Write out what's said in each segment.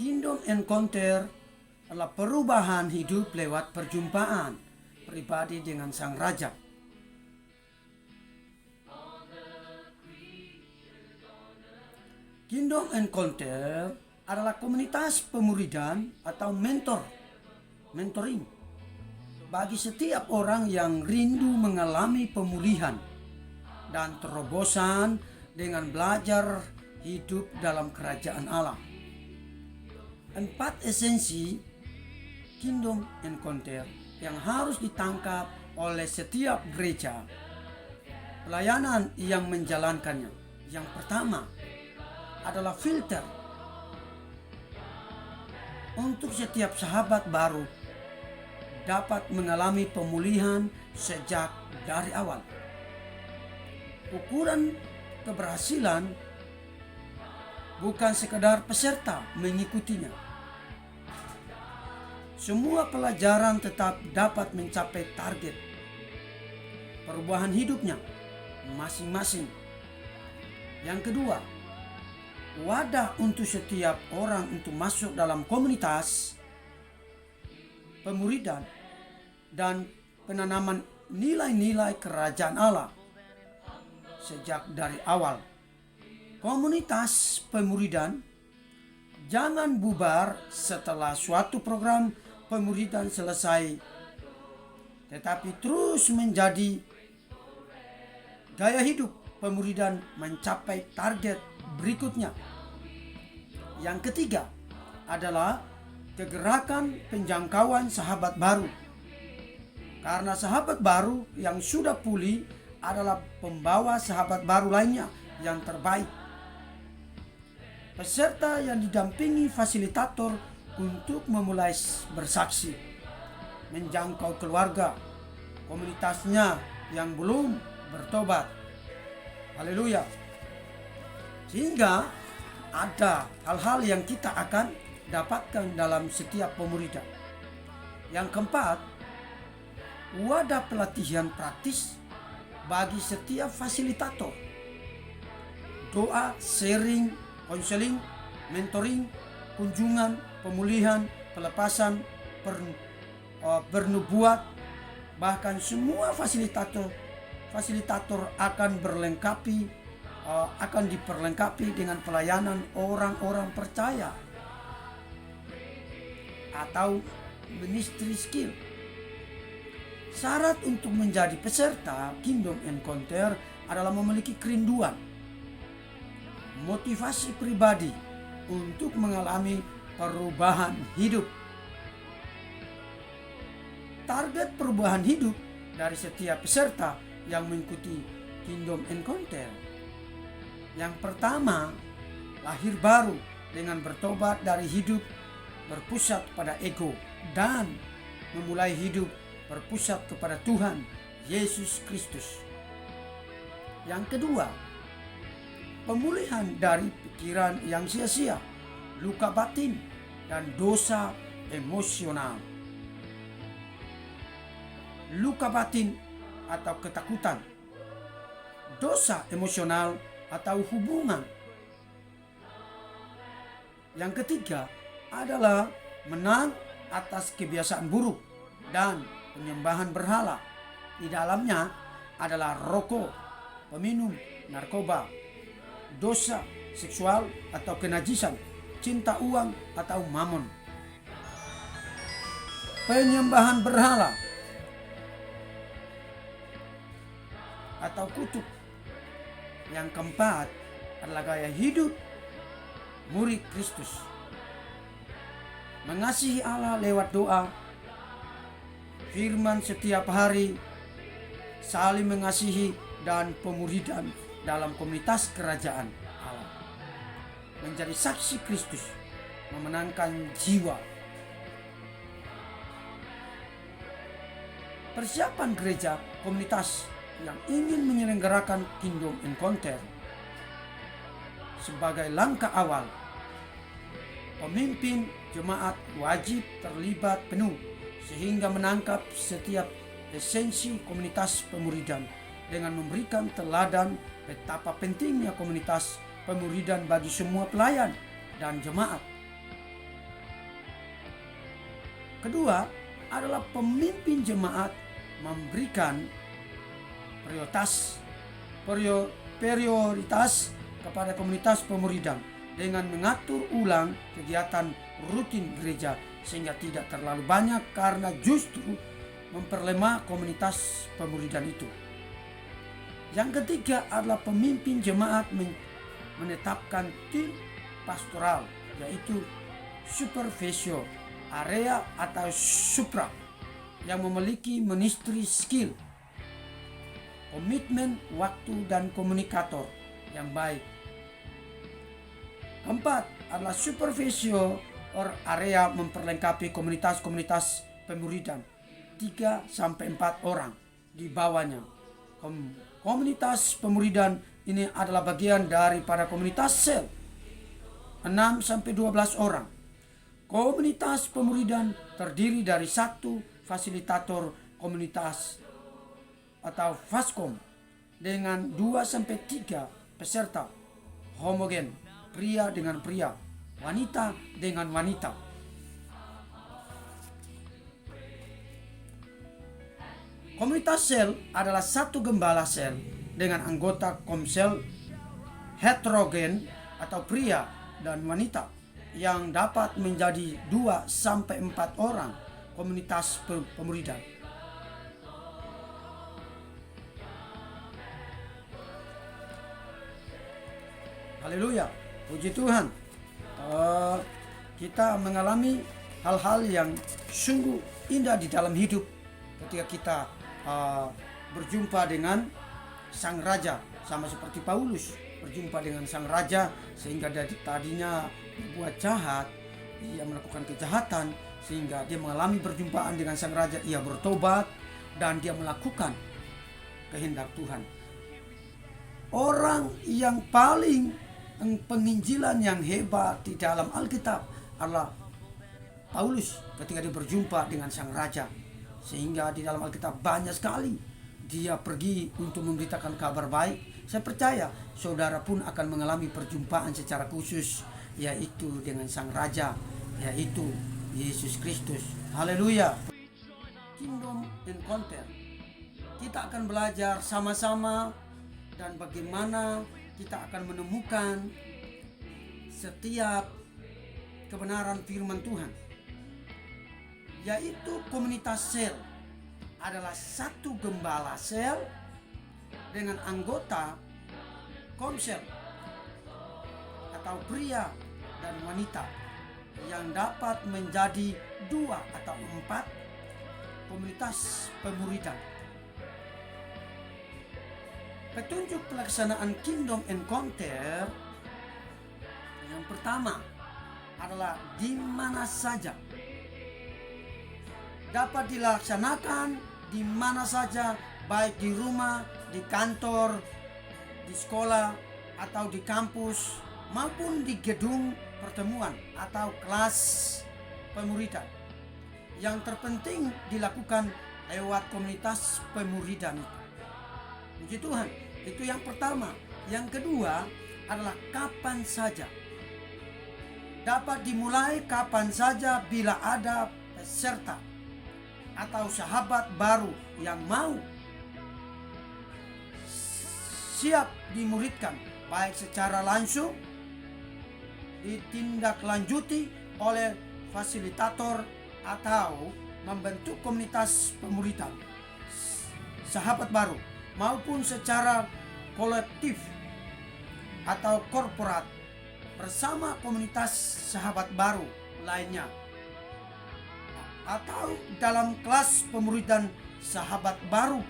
Kingdom Encounter adalah perubahan hidup lewat perjumpaan pribadi dengan Sang Raja. Kingdom Encounter adalah komunitas pemuridan atau mentoring bagi setiap orang yang rindu mengalami pemulihan dan terobosan dengan belajar hidup dalam kerajaan Allah. 4 esensi Kingdom Encounter yang harus ditangkap oleh setiap gereja pelayanan yang menjalankannya. Yang pertama adalah filter untuk setiap sahabat baru dapat mengalami pemulihan sejak dari awal. Ukuran keberhasilan bukan sekedar peserta mengikutinya. Semua pelajaran tetap dapat mencapai target perubahan hidupnya masing-masing. Yang kedua, wadah untuk setiap orang untuk masuk dalam komunitas pemuridan dan penanaman nilai-nilai kerajaan Allah sejak dari awal. Komunitas pemuridan jangan bubar setelah suatu program pemuridan selesai, tetapi terus menjadi gaya hidup pemuridan mencapai target berikutnya. Yang ketiga adalah kegerakan penjangkauan sahabat baru. Karena sahabat baru yang sudah pulih adalah pembawa sahabat baru lainnya yang terbaik. Peserta yang didampingi fasilitator untuk memulai bersaksi, menjangkau keluarga, komunitasnya yang belum bertobat. Haleluya. Sehingga ada hal-hal yang kita akan dapatkan dalam setiap pemuridan. Yang keempat, wadah pelatihan praktis bagi setiap fasilitator. Doa, sharing, konseling, mentoring, kunjungan, pemulihan, pelepasan, bernubuat, bahkan semua fasilitator akan diperlengkapi dengan pelayanan orang-orang percaya atau ministry skill. Syarat untuk menjadi peserta Kingdom Encounter adalah memiliki kerinduan, motivasi pribadi untuk mengalami perubahan hidup. Target perubahan hidup dari setiap peserta yang mengikuti Kingdom Encounter. Yang pertama, lahir baru dengan bertobat dari hidup berpusat pada ego dan memulai hidup berpusat kepada Tuhan Yesus Kristus. Yang kedua, pemulihan dari pikiran yang sia-sia, luka batin, dan dosa emosional. Luka batin atau ketakutan, dosa emosional atau hubungan. Yang ketiga adalah menang atas kebiasaan buruk dan penyembahan berhala. Di dalamnya adalah rokok, peminum, narkoba, dosa seksual atau kenajisan, cinta uang atau mamon, penyembahan berhala atau kutuk. Yang keempat adalah gaya hidup murid Kristus. Mengasihi Allah lewat doa, firman setiap hari, saling mengasihi, dan pemuridan dalam komunitas kerajaan Allah. Menjadi saksi Kristus, memenangkan jiwa. Persiapan gereja komunitas yang ingin menyelenggarakan Kingdom Encounter sebagai langkah awal. Pemimpin jemaat wajib terlibat penuh sehingga menangkap setiap esensi komunitas pemuridan dengan memberikan teladan betapa pentingnya komunitas pemuridan bagi semua pelayan dan jemaat. Kedua adalah pemimpin jemaat memberikan prioritas kepada komunitas pemuridan dengan mengatur ulang kegiatan rutin gereja sehingga tidak terlalu banyak karena justru memperlemah komunitas pemuridan itu. Yang ketiga adalah pemimpin jemaat menetapkan tim pastoral, yaitu supervisor area atau supra yang memiliki ministry skill, komitmen waktu dan komunikator yang baik. Keempat adalah supervisor area memperlengkapi komunitas-komunitas pemuridan 3-4 orang di bawahnya. Komunitas pemuridan ini adalah bagian daripada komunitas sel 6-12 orang. Komunitas pemuridan terdiri dari satu fasilitator komunitas atau FASCOM dengan 2-3 peserta homogen, pria dengan pria, wanita dengan wanita. Komunitas sel adalah satu gembala sel dengan anggota komsel heterogen atau pria dan wanita yang dapat menjadi 2-4 orang komunitas pemuridan. Haleluya, puji Tuhan. Kita mengalami hal-hal yang sungguh indah di dalam hidup ketika kita berjumpa dengan Sang Raja, sama seperti Paulus berjumpa dengan Sang Raja sehingga dari tadinya berbuat jahat, ia melakukan kejahatan sehingga dia mengalami perjumpaan dengan Sang Raja, ia bertobat dan dia melakukan kehendak Tuhan. Orang yang paling penginjilan yang hebat di dalam Alkitab adalah Paulus ketika dia berjumpa dengan Sang Raja, sehingga di dalam Alkitab banyak sekali dia pergi untuk memberitakan kabar baik. Saya percaya saudara pun akan mengalami perjumpaan secara khusus, yaitu dengan Sang Raja, yaitu Yesus Kristus. Haleluya. Kingdom Encounter. Kita akan belajar sama-sama dan bagaimana kita akan menemukan setiap kebenaran firman Tuhan, yaitu komunitas sel adalah satu gembala sel dengan anggota komsel atau pria dan wanita yang dapat menjadi 2 atau 4 komunitas pemuridan. Petunjuk pelaksanaan Kingdom Encounter yang pertama adalah di mana saja. Dapat dilaksanakan di mana saja, baik di rumah, di kantor, di sekolah, atau di kampus, maupun di gedung pertemuan atau kelas pemuridan. Yang terpenting dilakukan lewat komunitas pemuridan itu. Puji Tuhan, itu yang pertama. Yang kedua adalah kapan saja. Dapat dimulai kapan saja bila ada peserta atau sahabat baru yang mau siap dimuridkan, baik secara langsung ditindaklanjuti oleh fasilitator atau membentuk komunitas pemuridan sahabat baru, maupun secara kolektif atau korporat bersama komunitas sahabat baru lainnya, atau dalam kelas pemuridan sahabat baru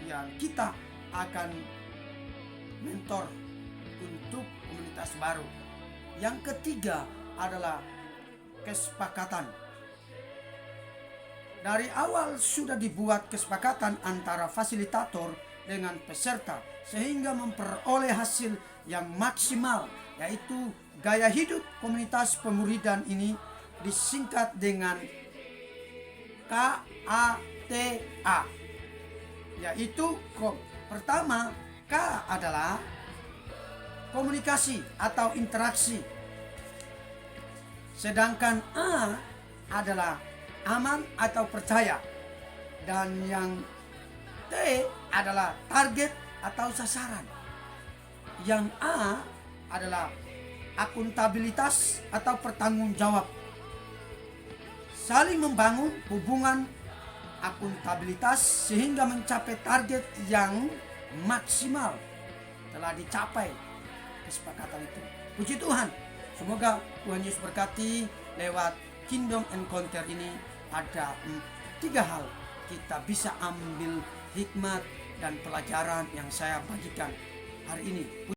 yang kita akan mentor untuk komunitas baru. Yang ketiga adalah kesepakatan. Dari awal sudah dibuat kesepakatan antara fasilitator dengan peserta sehingga memperoleh hasil yang maksimal, yaitu gaya hidup komunitas pemuridan ini disingkat dengan KATA, yaitu pertama, K adalah komunikasi atau interaksi, sedangkan A adalah aman atau percaya. Dan yang T adalah target atau sasaran. Yang A adalah akuntabilitas atau pertanggung jawab. Saling membangun hubungan akuntabilitas sehingga mencapai target yang maksimal telah dicapai kesepakatan itu. Puji Tuhan. Semoga Tuhan Yesus berkati lewat Kingdom Encounter ini ada 3 hal kita bisa ambil hikmat dan pelajaran yang saya bagikan hari ini.